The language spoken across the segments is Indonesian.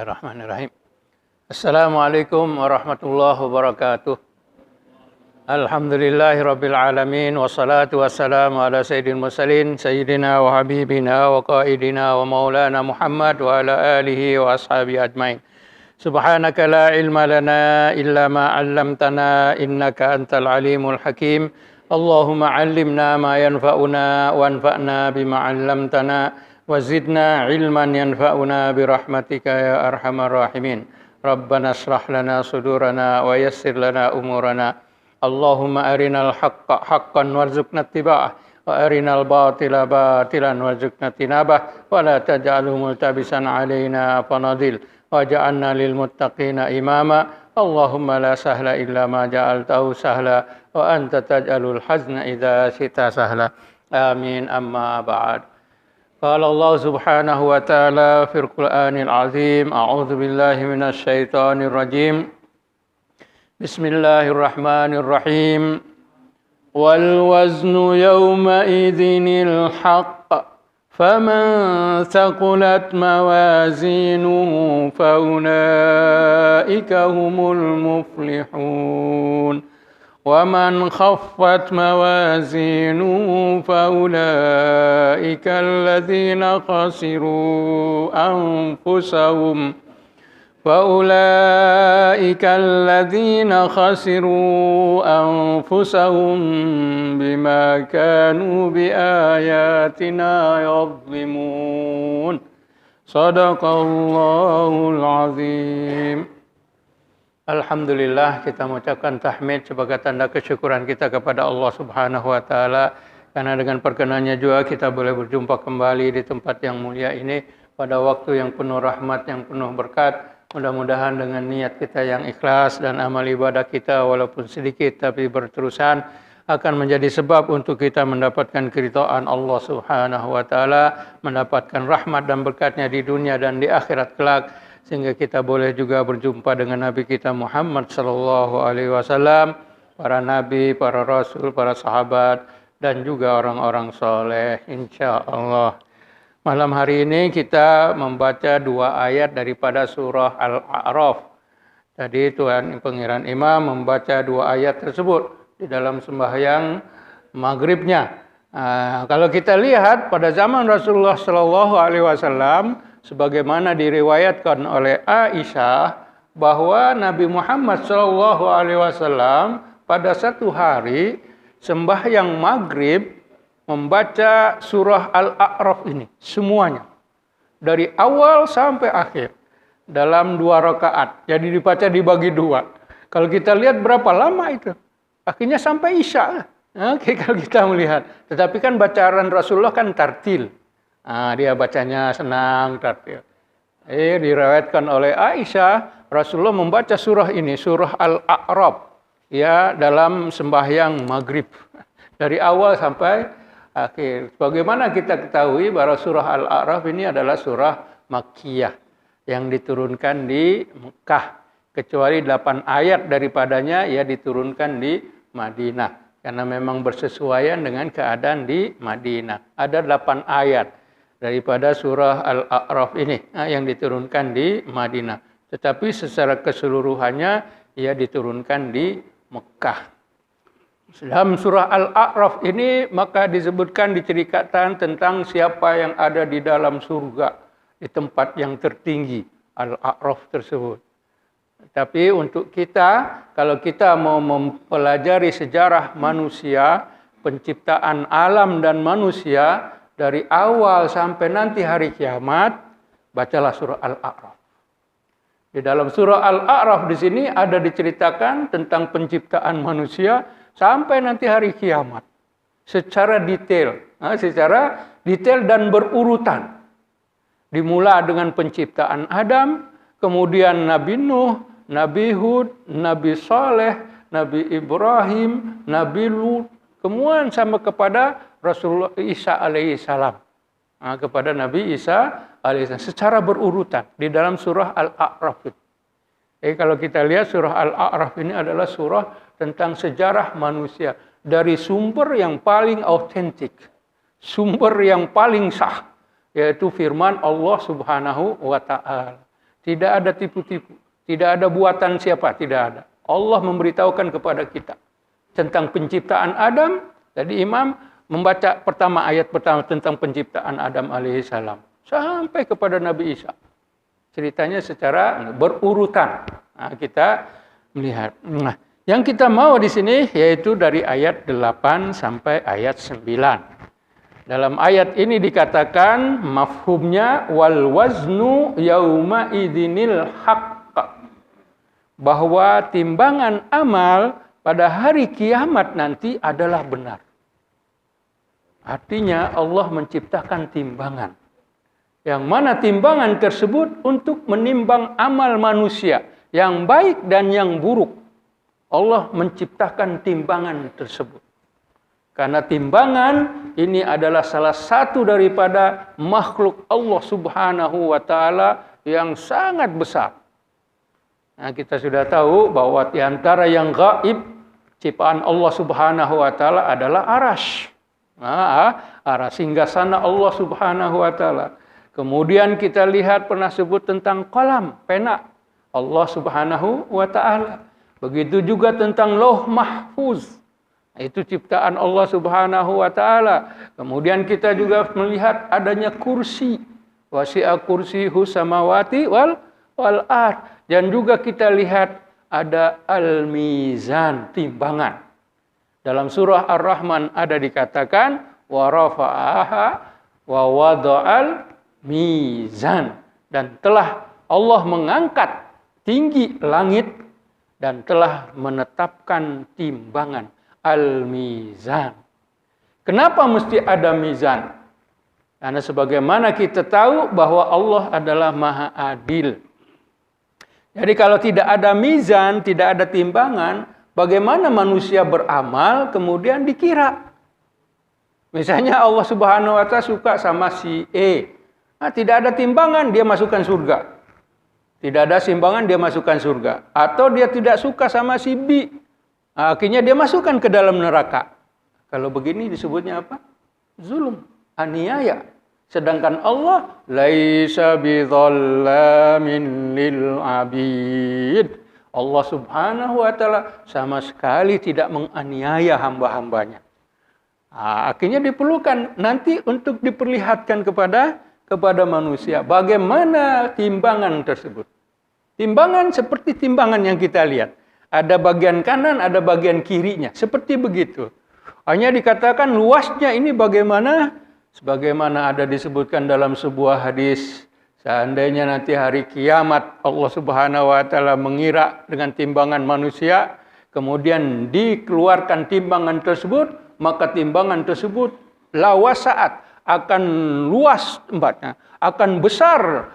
Bismillahirrahmanirrahim. Assalamualaikum warahmatullahi wabarakatuh. Alhamdulillahirabbil alamin wassalatu wassalamu ala sayyidil mursalin sayyidina wa habibina wa qaidina wa maulana Muhammad wa ala alihi wa ashabihi ajmain. Subhanaka la ilma lana illa ma 'allamtana innaka antal alimul hakim. Allahumma 'allimna ma yanfa'una wanfa'na bima 'allamtana wazidna ilman yanfa'una birahmatika ya arhamar rahimin. Rabbana shrah lana sudurana wa yassir lana umurana. Allahumma arinal haqqa haqqan warzuqna ittiba'ah wa arinal batila batilan warzuqna tinabah wa la taj'alhu multabisan alaina fanadil waj'alna lil muttaqina imama. Allahumma la sahla illa ma ja'altahu sahla wa anta taj'alul hazna idza syi'ta sahla. Amin. Amma ba'd. قال الله سبحانه وتعالى في القرآن العظيم أعوذ بالله من الشيطان الرجيم بسم الله الرحمن الرحيم والوزن يومئذ الحق فمن ثقلت موازينه فأولئك هم المفلحون ومن خفت موازينه فأولئك الذين خسروا أنفسهم بما كانوا بآياتنا يظلمون صدق الله العظيم. Alhamdulillah, kita mengucapkan tahmid sebagai tanda kesyukuran kita kepada Allah Subhanahu wa taala karena dengan perkenannya juga kita boleh berjumpa kembali di tempat yang mulia ini pada waktu yang penuh rahmat, yang penuh berkat. Mudah-mudahan dengan niat kita yang ikhlas dan amal ibadah kita walaupun sedikit tapi berterusan akan menjadi sebab untuk kita mendapatkan keridhaan Allah Subhanahu wa taala, mendapatkan rahmat dan berkatnya di dunia dan di akhirat kelak, sehingga kita boleh juga berjumpa dengan Nabi kita Muhammad sallallahu alaihi wasallam, para nabi, para rasul, para sahabat dan juga orang-orang soleh insyaallah. Malam hari ini kita membaca 2 ayat daripada surah Al-A'raf. Tadi Tuhan Pangeran Imam membaca 2 ayat tersebut di dalam sembahyang maghribnya. Kalau kita lihat pada zaman Rasulullah sallallahu alaihi wasallam, sebagaimana diriwayatkan oleh Aisyah bahwa Nabi Muhammad SAW pada satu hari sembahyang maghrib membaca surah Al-A'raf ini semuanya dari awal sampai akhir dalam 2 rakaat. Jadi dibaca dibagi 2. Kalau kita lihat berapa lama itu, akhirnya sampai Isya. Oke, kalau kita melihat. Tetapi kan bacaan Rasulullah kan tartil. Dia bacanya senang, tartil. Diriwayatkan oleh Aisyah, Rasulullah membaca surah ini, surah Al-A'raf, ya, dalam sembahyang maghrib dari awal sampai akhir. Bagaimana kita ketahui bahwa surah Al-A'raf ini adalah surah Makkiyah yang diturunkan di Mekah, kecuali 8 ayat daripadanya ya diturunkan di Madinah karena memang bersesuaian dengan keadaan di Madinah. Ada 8 ayat daripada surah Al-A'raf ini yang diturunkan di Madinah. Tetapi secara keseluruhannya ia diturunkan di Mekah. Dalam surah Al-A'raf ini maka disebutkan, diceritakan tentang siapa yang ada di dalam surga, di tempat yang tertinggi, Al-A'raf tersebut. Tapi untuk kita, kalau kita mau mempelajari sejarah manusia, penciptaan alam dan manusia, dari awal sampai nanti hari kiamat, bacalah surah Al-A'raf. Di dalam surah Al-A'raf di sini ada diceritakan tentang penciptaan manusia sampai nanti hari kiamat. Secara detail dan berurutan. Dimulai dengan penciptaan Adam, kemudian Nabi Nuh, Nabi Hud, Nabi Saleh, Nabi Ibrahim, Nabi Lut, kemudian sampai kepada Rasulullah Isa alaihissalam, kepada Nabi Isa alaihissalam secara berurutan di dalam surah Al-A'raf. Kalau kita lihat surah Al-A'raf ini adalah surah tentang sejarah manusia dari sumber yang paling autentik, sumber yang paling sah, yaitu firman Allah Subhanahu wa taala. Tidak ada tipu-tipu. Tidak ada buatan siapa, tidak ada. Allah memberitahukan kepada kita tentang penciptaan Adam. Tadi Imam membaca ayat pertama tentang penciptaan Adam alaihissalam. Sampai kepada Nabi Isa. Ceritanya secara berurutan. Nah, kita melihat. Nah, yang kita mau di sini yaitu dari ayat 8 sampai ayat 9. Dalam ayat ini dikatakan mafhumnya wal waznu yauma idzinil haqq. Bahwa timbangan amal pada hari kiamat nanti adalah benar. Artinya Allah menciptakan timbangan. Yang mana timbangan tersebut untuk menimbang amal manusia. Yang baik dan yang buruk. Allah menciptakan timbangan tersebut. Karena timbangan ini adalah salah satu daripada makhluk Allah subhanahu wa ta'ala yang sangat besar. Nah, kita sudah tahu bahwa di antara yang gaib, ciptaan Allah subhanahu wa ta'ala adalah arash. Nah, arash singgasana Allah subhanahu wa ta'ala. Kemudian kita lihat pernah sebut tentang qalam, pena Allah subhanahu wa ta'ala. Begitu juga tentang lauh mahfuz. Itu ciptaan Allah subhanahu wa ta'ala. Kemudian kita juga melihat adanya kursi. Wasi'a kursihu samawati wal ard. Dan juga kita lihat ada al-mizan, timbangan. Dalam surah Ar-Rahman ada dikatakan wa rafa'aha wa wada'al mizan. Dan telah Allah mengangkat tinggi langit dan telah menetapkan timbangan al-mizan. Kenapa mesti ada mizan? Karena sebagaimana kita tahu bahwa Allah adalah Maha Adil. Jadi kalau tidak ada mizan, tidak ada timbangan, bagaimana manusia beramal kemudian dikira? Misalnya Allah Subhanahu wa ta'ala suka sama si E. Nah, tidak ada timbangan, dia masukkan surga. Tidak ada timbangan, dia masukkan surga. Atau dia tidak suka sama si B. Akhirnya dia masukkan ke dalam neraka. Kalau begini disebutnya apa? Zulm, aniaya. Sedangkan Allah laisa bidzallamin lil abid. Allah Subhanahu wa ta'ala sama sekali tidak menganiaya hamba-hambanya. Akhirnya diperlukan nanti untuk diperlihatkan kepada manusia bagaimana timbangan tersebut. Timbangan seperti timbangan yang kita lihat. Ada bagian kanan, ada bagian kirinya. Seperti begitu. Hanya dikatakan luasnya ini bagaimana? Sebagaimana ada disebutkan dalam sebuah hadis, seandainya nanti hari kiamat Allah Subhanahu wa ta'ala mengira dengan timbangan manusia, kemudian dikeluarkan timbangan tersebut, maka timbangan tersebut lawasaat akan luas tempatnya, akan besar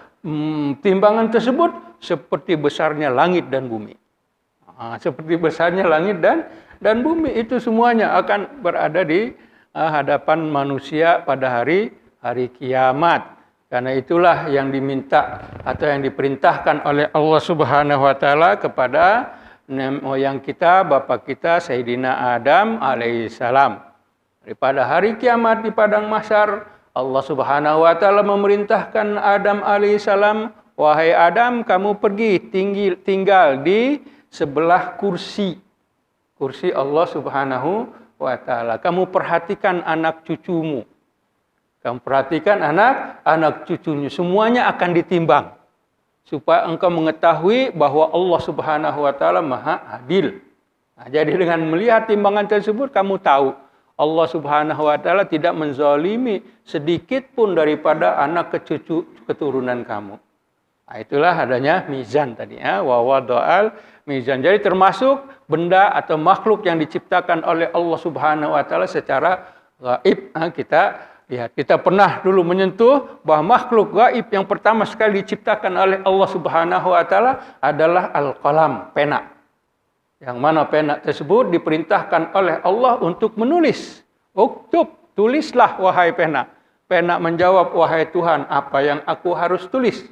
timbangan tersebut seperti besarnya langit dan bumi. Seperti besarnya langit dan bumi, itu semuanya akan berada di hadapan manusia pada hari kiamat. Karena itulah yang diminta atau yang diperintahkan oleh Allah Subhanahu wa ta'ala kepada moyang kita, bapak kita Sayyidina Adam alaihissalam. Daripada hari kiamat di padang mahsyar, Allah Subhanahu wa ta'ala memerintahkan Adam alaihissalam, wahai Adam, kamu pergi tinggal di sebelah kursi Allah Subhanahu wa ta'ala. Kamu perhatikan anak cucumu. Kamu perhatikan anak cucunya. Semuanya akan ditimbang. Supaya engkau mengetahui bahwa Allah Subhanahu wa ta'ala Maha Adil. Nah, jadi dengan melihat timbangan tersebut, kamu tahu Allah Subhanahu wa ta'ala tidak menzalimi sedikit pun daripada anak cucu keturunan kamu. Nah, itulah adanya mizan tadi ya, wa wada'al mizan. Jadi termasuk benda atau makhluk yang diciptakan oleh Allah Subhanahu wa ta'ala secara gaib. Nah, kita lihat, kita pernah dulu menyentuh bahwa makhluk gaib yang pertama sekali diciptakan oleh Allah Subhanahu wa ta'ala adalah al-qalam, pena. Yang mana pena tersebut diperintahkan oleh Allah untuk menulis. Uktub, tulislah wahai pena. Pena menjawab, wahai Tuhan, apa yang aku harus tulis?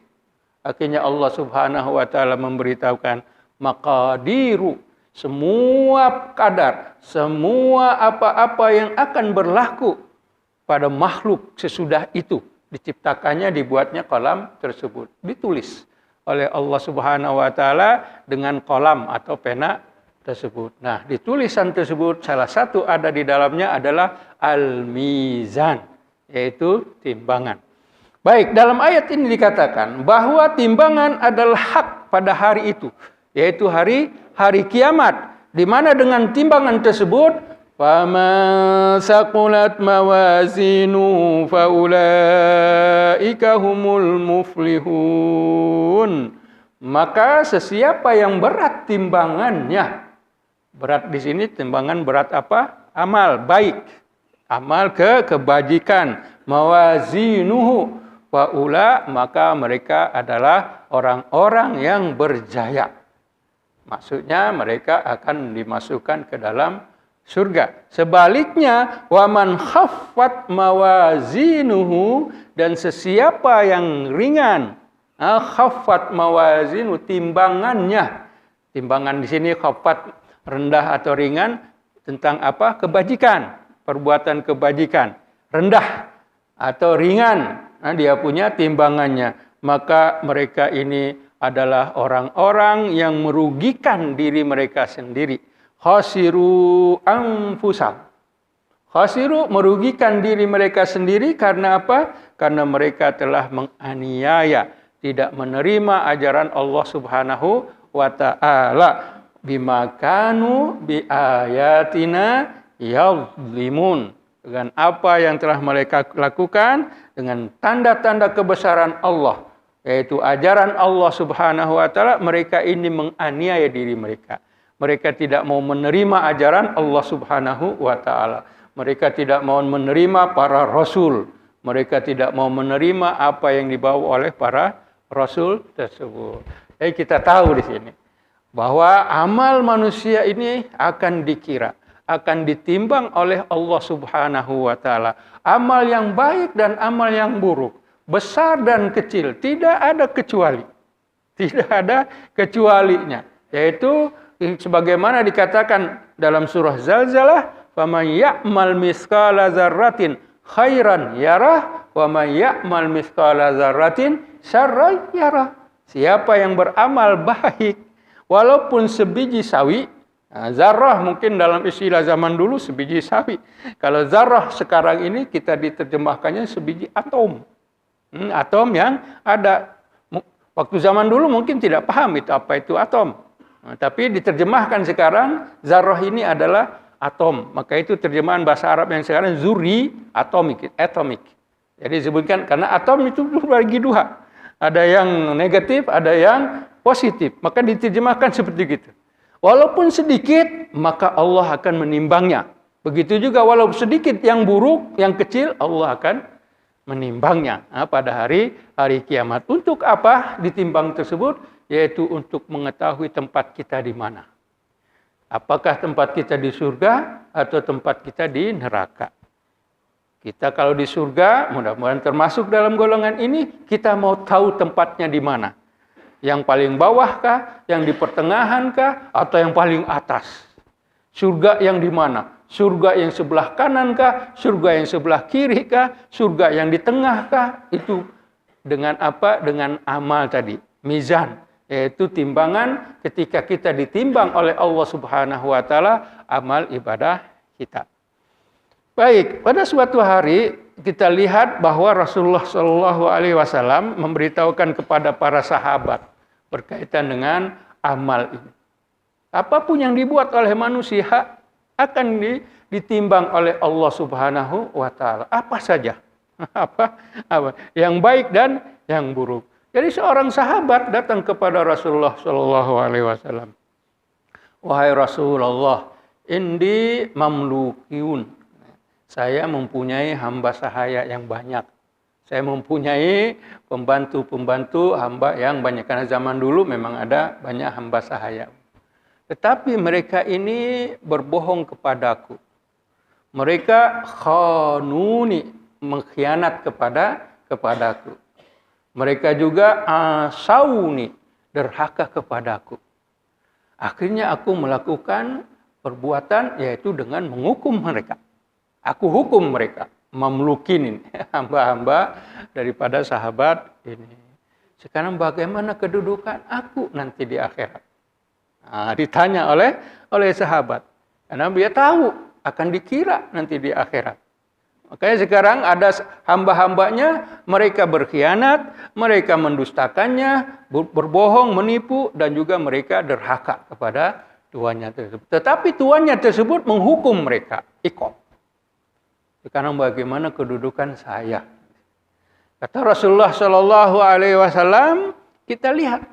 Akhirnya Allah Subhanahu wa ta'ala memberitahukan maqadiru, semua kadar, semua apa-apa yang akan berlaku pada makhluk sesudah itu diciptakannya, dibuatnya kalam tersebut, ditulis. oleh Allah Subhanahu wa taala dengan kolam atau pena tersebut. Nah, di tulisan tersebut salah satu ada di dalamnya adalah al-mizan, yaitu timbangan. Baik, dalam ayat ini dikatakan bahwa timbangan adalah hak pada hari itu, yaitu hari kiamat, di mana dengan timbangan tersebut faman saqulat mawazinu faulaika humul muflihun. Maka sesiapa yang berat timbangannya, berat di sini timbangan berat apa? Amal baik, amal kebajikan, mawazinuhu faula, maka mereka adalah orang-orang yang berjaya. Maksudnya mereka akan dimasukkan ke dalam surga. Sebaliknya, waman khaffat mawazinuhu, dan sesiapa yang ringan, khaffat mawazinu, timbangannya. Timbangan di sini khaffat rendah atau ringan tentang apa? Kebajikan, perbuatan kebajikan. Rendah atau ringan, dia punya timbangannya. Maka mereka ini adalah orang-orang yang merugikan diri mereka sendiri. Khasiru anfusahum. Khasiru, merugikan diri mereka sendiri karena apa? Karena mereka telah menganiaya, tidak menerima ajaran Allah Subhanahu wa taala. Bima kanu bi ayatina yazlimun. Dengan apa yang telah mereka lakukan, dengan tanda-tanda kebesaran Allah, yaitu ajaran Allah Subhanahu wa taala, mereka ini menganiaya diri mereka. Mereka tidak mau menerima ajaran Allah Subhanahu wa taala. Mereka tidak mau menerima para rasul. Mereka tidak mau menerima apa yang dibawa oleh para rasul tersebut. Jadi kita tahu di sini bahwa amal manusia ini akan dikira, akan ditimbang oleh Allah Subhanahu wa taala. Amal yang baik dan amal yang buruk, besar dan kecil, tidak ada kecuali. Tidak ada kecualinya, yaitu sebagaimana dikatakan dalam surah Zalzalah, "Faman ya'mal mithqala dzarratin khairan yarah wa man ya'mal mithqala dzarratin syarran yarah." Siapa yang beramal baik walaupun sebiji sawi, zarrah mungkin dalam istilah zaman dulu sebiji sawi. Kalau zarrah sekarang ini kita diterjemahkannya sebiji atom. Atom yang ada. Waktu zaman dulu mungkin tidak paham itu apa itu atom. Tapi diterjemahkan sekarang, zarrah ini adalah atom. Maka itu terjemahan bahasa Arab yang sekarang zuri atomic. Jadi disebutkan karena atom itu berbagi dua. Ada yang negatif, ada yang positif. Maka diterjemahkan seperti itu. Walaupun sedikit, maka Allah akan menimbangnya. Begitu juga walaupun sedikit yang buruk, yang kecil, Allah akan menimbangnya pada hari kiamat. Untuk apa ditimbang tersebut? Yaitu untuk mengetahui tempat kita di mana. Apakah tempat kita di surga atau tempat kita di neraka. Kita kalau di surga, mudah-mudahan termasuk dalam golongan ini, kita mau tahu tempatnya di mana. Yang paling bawah kah, yang di pertengahan kah, atau yang paling atas. Surga yang di mana? Surga yang sebelah kanan kah, surga yang sebelah kiri kah, surga yang di tengah kah? Itu dengan apa? Dengan amal tadi, mizan. Yaitu timbangan ketika kita ditimbang oleh Allah Subhanahu wa taala amal ibadah kita. Baik, pada suatu hari kita lihat bahwa Rasulullah Shallallahu alaihi wasallam memberitahukan kepada para sahabat berkaitan dengan amal ini. Apapun yang dibuat oleh manusia akan ditimbang oleh Allah Subhanahu wa taala. Apa saja? Apa? Yang baik dan yang buruk. Jadi seorang sahabat datang kepada Rasulullah Shallallahu alaihi wasallam. Wahai Rasulullah, indi mamlukiun. Saya mempunyai hamba sahaya yang banyak. Saya mempunyai pembantu-pembantu hamba yang banyak. Karena zaman dulu memang ada banyak hamba sahaya. Tetapi mereka ini berbohong kepadaku. Mereka khanuni, mengkhianat kepadaku. Mereka juga asauni, derhaka kepadaku. Akhirnya aku melakukan perbuatan yaitu dengan menghukum mereka. Aku hukum mereka, mamlukin, hamba-hamba daripada sahabat ini. Sekarang bagaimana kedudukan aku nanti di akhirat? Ditanya oleh sahabat. Karena dia tahu akan dikira nanti di akhirat. Makanya sekarang ada hamba-hambanya, mereka berkhianat, mereka mendustakannya, berbohong, menipu, dan juga mereka derhaka kepada tuannya tersebut. Tetapi tuannya tersebut menghukum mereka, iqab. Sekarang bagaimana kedudukan saya? Kata Rasulullah Shallallahu Alaihi Wasallam, kita lihat,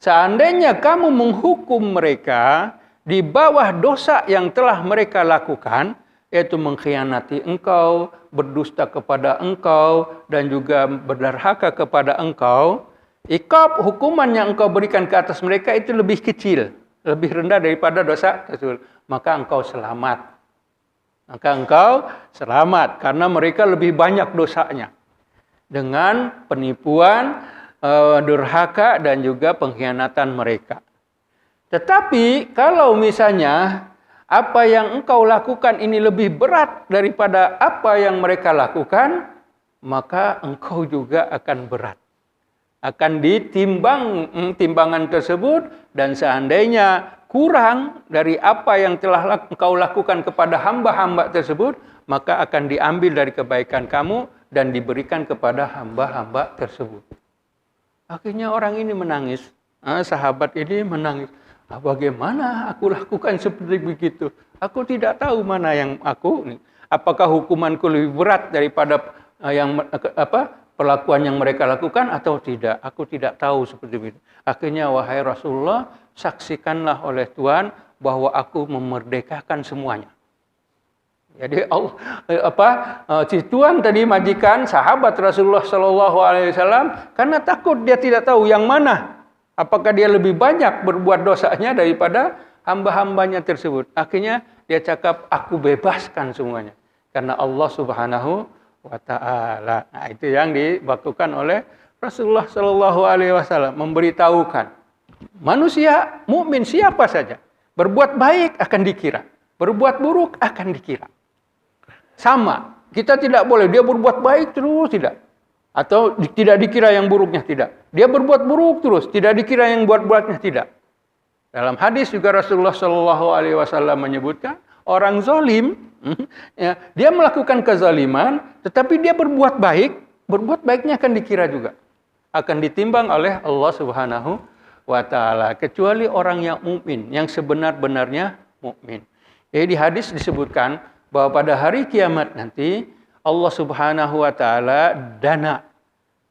seandainya kamu menghukum mereka di bawah dosa yang telah mereka lakukan, yaitu mengkhianati engkau, berdusta kepada engkau, dan juga berderhaka kepada engkau, iqab hukuman yang engkau berikan ke atas mereka itu lebih kecil, lebih rendah daripada dosa tersebut. Maka engkau selamat. Karena mereka lebih banyak dosanya. Dengan penipuan, durhaka, dan juga pengkhianatan mereka. Tetapi kalau misalnya apa yang engkau lakukan ini lebih berat daripada apa yang mereka lakukan, maka engkau juga akan berat. Akan ditimbang timbangan tersebut, dan seandainya kurang dari apa yang telah engkau lakukan kepada hamba-hamba tersebut, maka akan diambil dari kebaikan kamu dan diberikan kepada hamba-hamba tersebut. Akhirnya orang ini menangis. Sahabat ini menangis. Bagaimana aku lakukan seperti begitu? Aku tidak tahu mana yang apakah hukumanku lebih berat daripada perlakuan yang mereka lakukan atau tidak? Aku tidak tahu seperti itu. Akhirnya, wahai Rasulullah, saksikanlah oleh Tuhan bahwa aku memerdekakan semuanya. Jadi si Tuhan tadi majikan sahabat Rasulullah Shallallahu Alaihi Wasallam karena takut dia tidak tahu yang mana. Apakah dia lebih banyak berbuat dosanya daripada hamba-hambanya tersebut. Akhirnya dia cakap, aku bebaskan semuanya. Karena Allah Subhanahu wa Ta'ala. Nah, itu yang dilakukan oleh Rasulullah Shallallahu Alaihi Wasallam. Memberitahukan. Manusia mukmin siapa saja. Berbuat baik akan dikira. Berbuat buruk akan dikira. Sama. Kita tidak boleh. Dia berbuat baik terus tidak. Atau tidak dikira yang buruknya, tidak. Dia berbuat buruk terus, tidak dikira yang buat-buatnya, tidak. Dalam hadis juga Rasulullah Shallallahu Alaihi Wasallam menyebutkan, orang zalim, dia melakukan kezaliman, tetapi dia berbuat baiknya akan dikira juga. Akan ditimbang oleh Allah Subhanahu wa Ta'ala. Kecuali orang yang mukmin, yang sebenar-benarnya mukmin. Jadi di hadis disebutkan bahwa pada hari kiamat nanti, Allah Subhanahu wa Ta'ala dana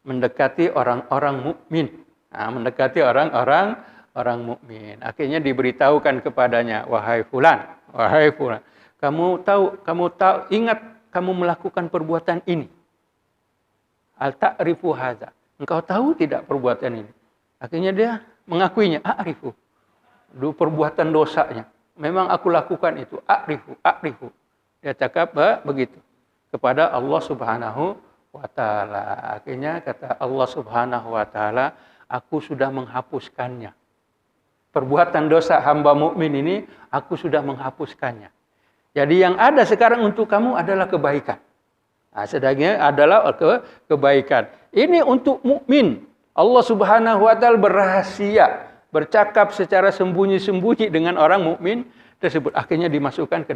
mendekati orang-orang mukmin. Mendekati orang-orang mukmin. Akhirnya diberitahukan kepadanya, wahai fulan, kamu tahu, ingat kamu melakukan perbuatan ini. Al ta'rifu hadza. Engkau tahu tidak perbuatan ini? Akhirnya dia mengakuinya, a'rifu. Perbuatan dosanya. Memang aku lakukan itu, a'rifu. Dia cakap begitu kepada Allah Subhanahu wa Ta'ala. Akhirnya kata Allah Subhanahu wa Ta'ala, aku sudah menghapuskannya. Perbuatan dosa hamba mukmin ini, aku sudah menghapuskannya. Jadi yang ada sekarang untuk kamu adalah kebaikan. Sedangnya adalah kebaikan. Ini untuk mukmin. Allah Subhanahu wa Ta'ala berrahasia, bercakap secara sembunyi-sembunyi dengan orang mukmin tersebut. Akhirnya dimasukkan ke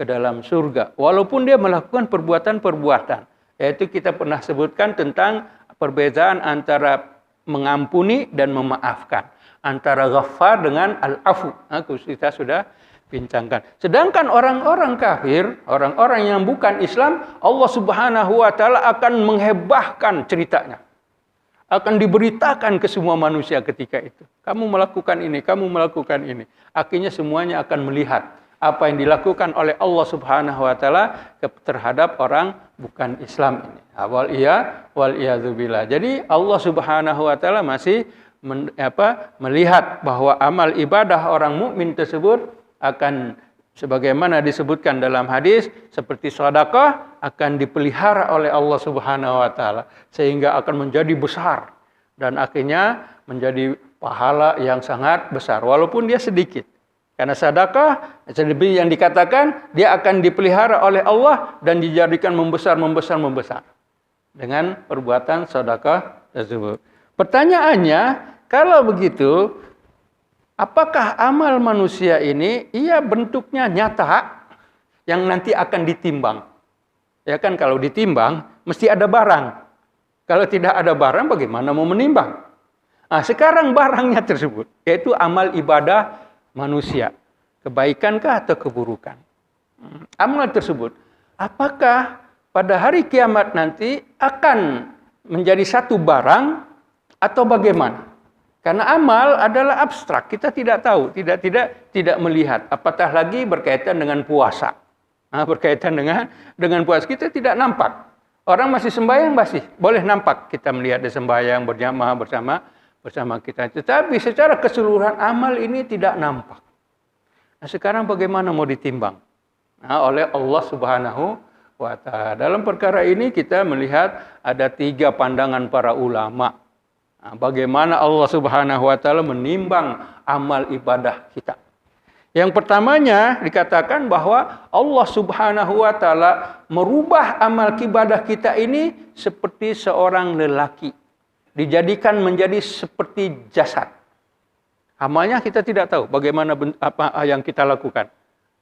dalam surga. Walaupun dia melakukan perbuatan-perbuatan. Yaitu kita pernah sebutkan tentang perbedaan antara mengampuni dan memaafkan. Antara ghaffar dengan al-afu. Kita sudah bincangkan. Sedangkan orang-orang kafir, orang-orang yang bukan Islam, Allah Subhanahu wa Ta'ala akan menghebahkan ceritanya. Akan diberitakan ke semua manusia ketika itu. Kamu melakukan ini, kamu melakukan ini. Akhirnya semuanya akan melihat apa yang dilakukan oleh Allah Subhanahu wa Ta'ala terhadap orang bukan Islam ini. Wal iyadzubillah. Jadi Allah Subhanahu wa Ta'ala masih melihat bahwa amal ibadah orang mukmin tersebut akan sebagaimana disebutkan dalam hadis seperti sedekah akan dipelihara oleh Allah Subhanahu wa Ta'ala sehingga akan menjadi besar dan akhirnya menjadi pahala yang sangat besar walaupun dia sedikit. Karena sedekah yang dikatakan dia akan dipelihara oleh Allah dan dijadikan membesar dengan perbuatan sedekah tersebut. Pertanyaannya, kalau begitu, apakah amal manusia ini bentuknya nyata yang nanti akan ditimbang? Ya kan, kalau ditimbang mesti ada barang. Kalau tidak ada barang, bagaimana mau menimbang? Nah, sekarang barangnya tersebut, yaitu amal ibadah manusia. Kebaikankah atau keburukan? Amal tersebut, apakah pada hari kiamat nanti akan menjadi satu barang atau bagaimana? Karena amal adalah abstrak, kita tidak tahu, tidak melihat. Apatah lagi berkaitan dengan puasa. Nah, berkaitan dengan puasa kita tidak nampak. Orang masih sembahyang masih boleh nampak, kita melihat dia sembahyang berjamaah bersama kita. Tetapi secara keseluruhan amal ini tidak nampak. Nah, sekarang bagaimana mau ditimbang? Nah, oleh Allah Subhanahu wa Ta'ala. Dalam perkara ini kita melihat ada 3 pandangan para ulama. Nah, bagaimana Allah Subhanahu wa Ta'ala menimbang amal ibadah kita. Yang pertamanya dikatakan bahwa Allah Subhanahu wa Ta'ala merubah amal ibadah kita ini seperti seorang lelaki. Dijadikan menjadi seperti jasad. Amalnya kita tidak tahu bagaimana apa yang kita lakukan.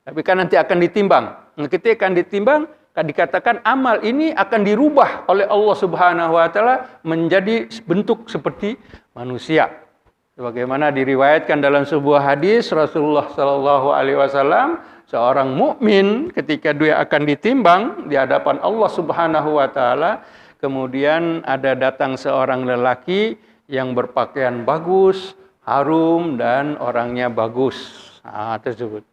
Tapi kan nanti akan ditimbang. Ketika akan ditimbang, dikatakan amal ini akan dirubah oleh Allah Subhanahu wa Ta'ala menjadi bentuk seperti manusia. Sebagaimana diriwayatkan dalam sebuah hadis Rasulullah sallallahu alaihi wasallam, seorang mukmin ketika dia akan ditimbang di hadapan Allah Subhanahu wa Ta'ala, kemudian ada datang seorang lelaki yang berpakaian bagus, harum dan orangnya bagus. Tersebut.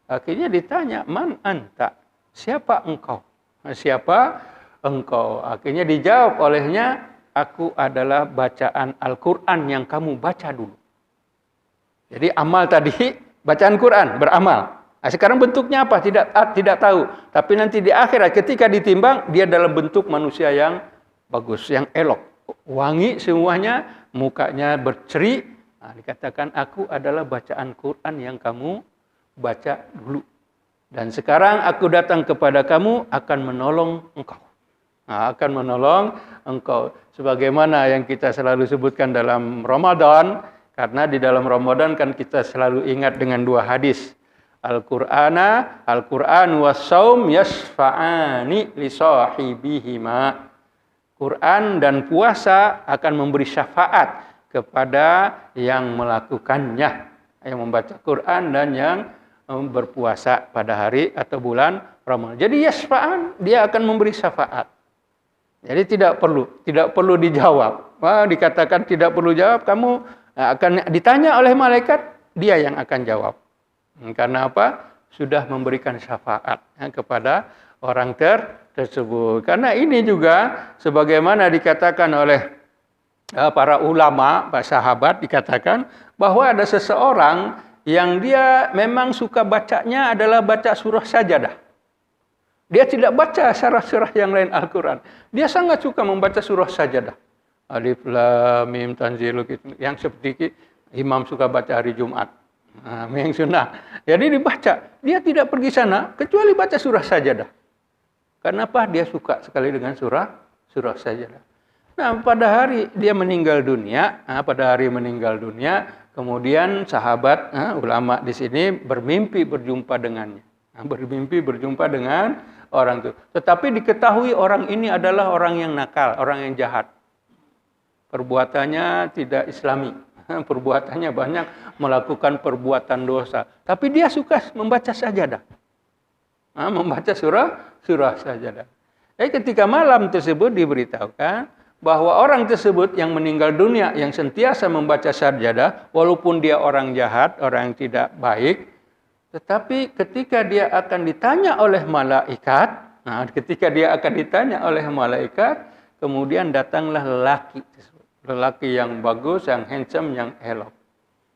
Akhirnya ditanya, "Man anta?" Siapa engkau? Siapa engkau? Akhirnya dijawab olehnya, "Aku adalah bacaan Al-Quran yang kamu baca dulu." Jadi amal tadi, bacaan Quran, beramal. Nah, sekarang bentuknya apa? Tidak tahu. Tapi nanti di akhirat ketika ditimbang, dia dalam bentuk manusia yang bagus, yang elok. Wangi semuanya, mukanya berseri. Nah, dikatakan, "Aku adalah bacaan Quran yang kamu baca dulu. Dan sekarang aku datang kepada kamu akan menolong engkau." Nah, akan menolong engkau. Sebagaimana yang kita selalu sebutkan dalam Ramadan. Karena di dalam Ramadan kan kita selalu ingat dengan 2 hadis. Al-Quran was-saum yasfa'ani li sahibihima. Quran dan puasa akan memberi syafaat kepada yang melakukannya. Yang membaca Quran dan yang berpuasa pada hari atau bulan Ramadan. Jadi yasfa'an, dia akan memberi syafaat. Jadi tidak perlu dijawab. Dikatakan tidak perlu jawab, kamu akan ditanya oleh malaikat, dia yang akan jawab. Karena apa? Sudah memberikan syafaat kepada orang tersebut. Karena ini juga sebagaimana dikatakan oleh para ulama, para sahabat, dikatakan bahwa ada seseorang yang dia memang suka bacanya adalah baca surah Sajadah. Dia tidak baca surah-surah yang lain Al-Quran. Dia sangat suka membaca surah Sajadah. Alif Lam Mim Tanzilul, yang seperti imam suka baca hari Jumat. Yang sunnah. Jadi dibaca. Dia tidak pergi sana kecuali baca surah Sajadah. Kenapa? Dia suka sekali dengan surah Sajadah. Nah, pada hari dia meninggal dunia, kemudian sahabat ulama di sini bermimpi berjumpa dengannya. Bermimpi berjumpa dengan orang itu. Tetapi diketahui orang ini adalah orang yang nakal, orang yang jahat. Perbuatannya tidak islami. Perbuatannya banyak melakukan perbuatan dosa. Tapi dia suka membaca sajadah. Membaca surah sajadah. Ketika malam tersebut diberitahukan bahwa orang tersebut yang meninggal dunia, yang sentiasa membaca sajadah, walaupun dia orang jahat, orang yang tidak baik, tetapi ketika dia akan ditanya oleh malaikat, kemudian datanglah lelaki yang bagus, yang handsome, yang elok.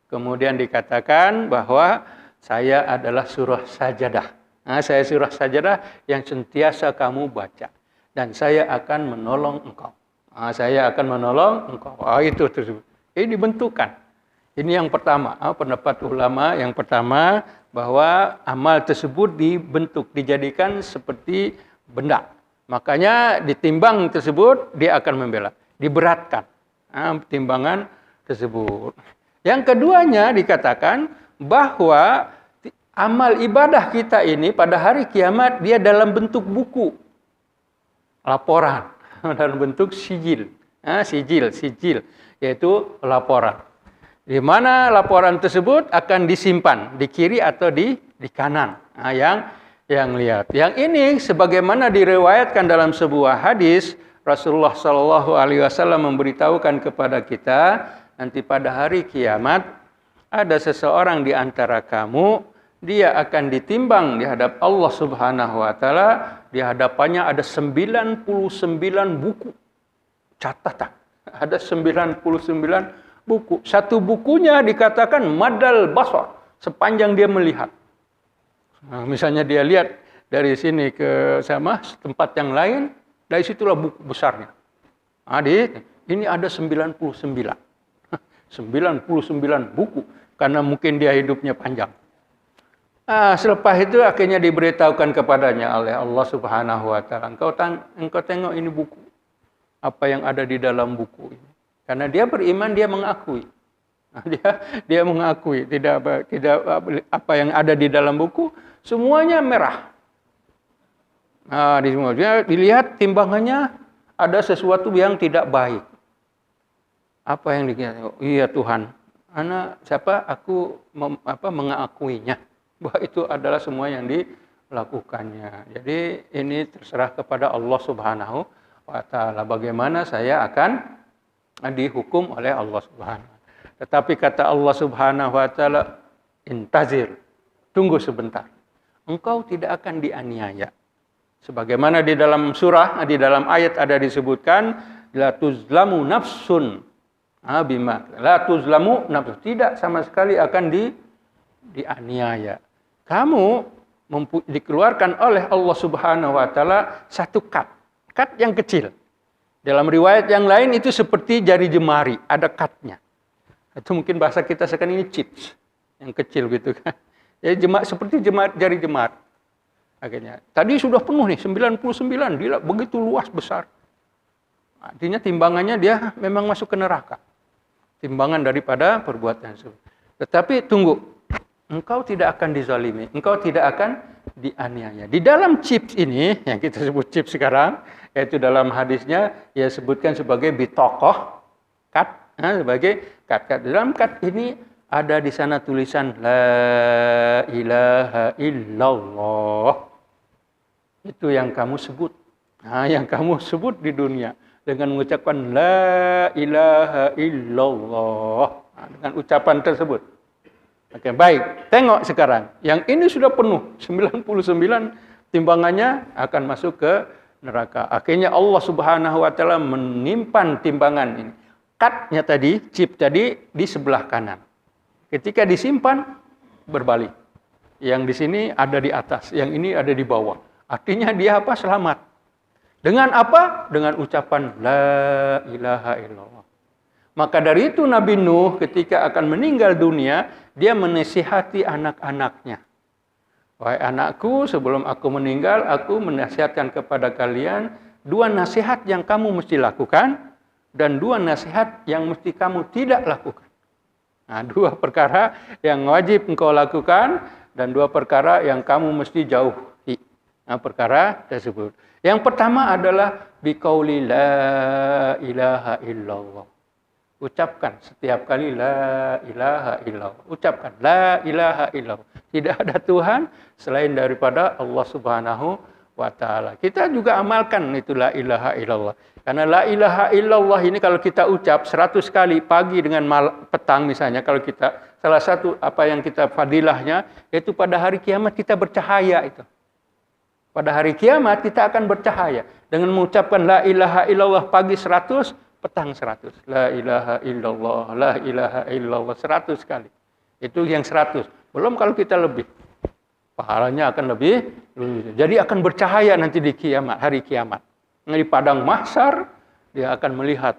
Kemudian dikatakan bahwa saya adalah surah sajadah. Saya surah sajadah yang sentiasa kamu baca. Dan saya akan menolong engkau. Saya akan menolong engkau. Itu tersebut. Ini dibentukkan. Ini yang pertama. Pendapat ulama yang pertama bahwa amal tersebut dibentuk, dijadikan seperti benda. Makanya ditimbang tersebut dia akan membela. Diberatkan. timbangan tersebut. Yang keduanya dikatakan bahwa amal ibadah kita ini pada hari kiamat dia dalam bentuk buku, laporan, dalam bentuk sijil, sijil, yaitu laporan. Di mana laporan tersebut akan disimpan di kiri atau di kanan. Yang lihat. Yang ini sebagaimana diriwayatkan dalam sebuah hadis, Rasulullah Shallallahu Alaihi Wasallam memberitahukan kepada kita, nanti pada hari kiamat ada seseorang di antara kamu, dia akan ditimbang di hadap Allah Subhanahu Wa Taala. Di hadapannya ada 99 buku catatan. Ada 99 buku. Satu bukunya dikatakan madal basar, sepanjang dia melihat. Nah, misalnya dia lihat dari sini ke tempat yang lain, dari situlah buku besarnya. Ini ada 99. 99 buku, karena mungkin dia hidupnya panjang. Selepas itu akhirnya diberitahukan kepadanya oleh Allah Subhanahu Wa Taala, engkau tengok ini buku, apa yang ada di dalam buku ini. Karena dia beriman, dia mengakui. Dia mengakui tidak apa yang ada di dalam buku semuanya merah. Dia dilihat timbangannya ada sesuatu yang tidak baik. Apa yang dikira? Iya Tuhan, aku mengakuinya bahwa itu adalah semua yang dilakukannya. Jadi ini terserah kepada Allah Subhanahu Wa Taala bagaimana saya akan dihukum oleh Allah Subhanahu. Tetapi kata Allah Subhanahu Wa Taala, intazir, tunggu sebentar. Engkau tidak akan dianiaya. Sebagaimana di dalam surah, di dalam ayat ada disebutkan, la tuzlamu nafsun bima. La tuzlamu nafsun, tidak sama sekali akan dianiaya. Kamu dikeluarkan oleh Allah Subhanahu Wa Taala satu kat yang kecil. Dalam riwayat yang lain itu seperti jari jemari, ada katnya. Itu mungkin bahasa kita sekarang ini chips, yang kecil gitu kan. Jadi seperti jari jemari. Akhirnya tadi sudah penuh nih 99, dia begitu luas besar. Artinya timbangannya dia memang masuk ke neraka. Timbangan daripada perbuatan tersebut. Tetapi tunggu, engkau tidak akan dizalimi, engkau tidak akan dianiaya. Di dalam chips ini yang kita sebut chips sekarang, yaitu dalam hadisnya ia sebutkan sebagai bitokoh, sebagai kat. Dalam kat ini ada di sana tulisan La ilaha illallah. Itu yang kamu sebut. Yang kamu sebut di dunia dengan mengucapkan La ilaha illallah. Dengan ucapan tersebut. Oke, baik. Tengok sekarang. Yang ini sudah penuh. 99 timbangannya akan masuk ke neraka. Akhirnya Allah Subhanahu Wa Taala menimpan timbangan ini. Katnya tadi, chip tadi di sebelah kanan. Ketika disimpan, berbalik. Yang di sini ada di atas, yang ini ada di bawah. Artinya dia apa? Selamat. Dengan apa? Dengan ucapan La ilaha illallah. Maka dari itu Nabi Nuh ketika akan meninggal dunia, dia menasihati anak-anaknya. Wahai anakku, sebelum aku meninggal, aku menasihatkan kepada kalian 2 nasihat yang kamu mesti lakukan dan 2 nasihat yang mesti kamu tidak lakukan. 2 perkara yang wajib engkau lakukan dan 2 perkara yang kamu mesti jauhi. Perkara tersebut. Yang pertama adalah biqauli la ilaha illallah. Ucapkan setiap kali la ilaha illallah. Ucapkan la ilaha illallah. Tidak ada Tuhan selain daripada Allah Subhanahu Wa Taala. Kita juga amalkan itu la ilaha illallah. Karena la ilaha illallah ini kalau kita ucap 100 kali pagi dengan petang misalnya, kalau kita salah satu apa yang kita fadilahnya yaitu pada hari kiamat kita bercahaya itu. Pada hari kiamat kita akan bercahaya dengan mengucapkan la ilaha illallah pagi 100, petang 100. La ilaha illallah, la ilaha illallah 100 kali. Itu yang 100. Belum kalau kita lebih. Pahalanya akan lebih. Jadi akan bercahaya nanti di kiamat, hari kiamat. Di padang mahsyar dia akan melihat,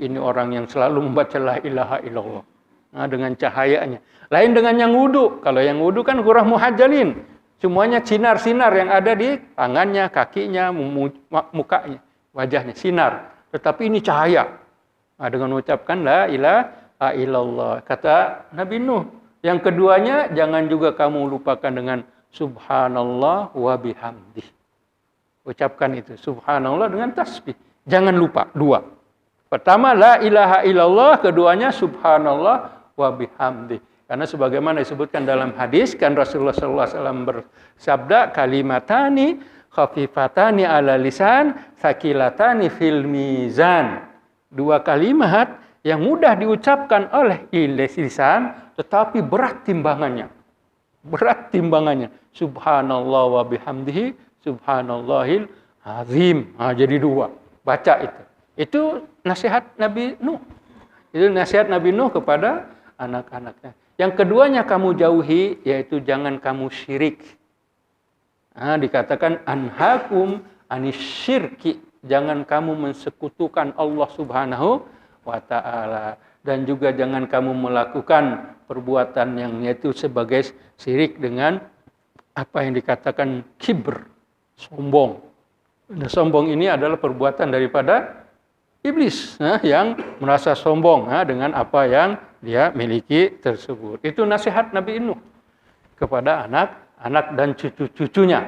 ini orang yang selalu membaca la ilaha illallah. Dengan cahayanya. Lain dengan yang wudu. Kalau yang wudu kan huruf muhajjalin. Semuanya sinar-sinar yang ada di tangannya, kakinya, mukanya, wajahnya, sinar. Tetapi ini cahaya. Dengan mengucapkan la ilaha illallah. Kata Nabi Nuh. Yang keduanya, jangan juga kamu lupakan dengan subhanallah wa bihamdih. Ucapkan itu, subhanallah dengan tasbih. Jangan lupa, dua. Pertama, la ilaha illallah. Keduanya, subhanallah wa bihamdih. Karena sebagaimana disebutkan dalam hadis, kan Rasulullah SAW bersabda, kalimatani khafifatani ala lisan, thaqilatani fil mizan. Dua kalimat yang mudah diucapkan oleh lisan, tetapi berat timbangannya. Berat timbangannya. Subhanallah wa bihamdihi, subhanallahil azim. Jadi dua. Baca itu. Itu nasihat Nabi Nuh. Itu nasihat Nabi Nuh kepada anak-anaknya. Yang keduanya kamu jauhi, yaitu jangan kamu syirik. Dikatakan anhakum anisyirki. Jangan kamu mensekutukan Allah Subhanahu wa ta'ala. Dan juga jangan kamu melakukan perbuatan yang yaitu sebagai syirik dengan apa yang dikatakan kibr, sombong. Dan sombong ini adalah perbuatan daripada iblis yang merasa sombong dengan apa yang dia miliki tersebut. Itu nasihat Nabi Nuh kepada anak-anak dan cucu-cucunya.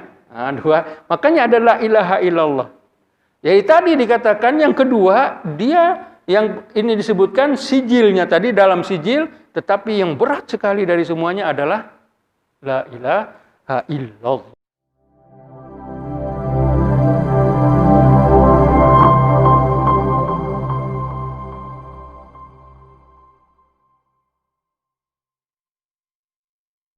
Dua. Makanya adalah ilaha illallah. Jadi tadi dikatakan yang kedua, dia yang ini disebutkan sijilnya tadi dalam sijil, tetapi yang berat sekali dari semuanya adalah la ilaha illallah.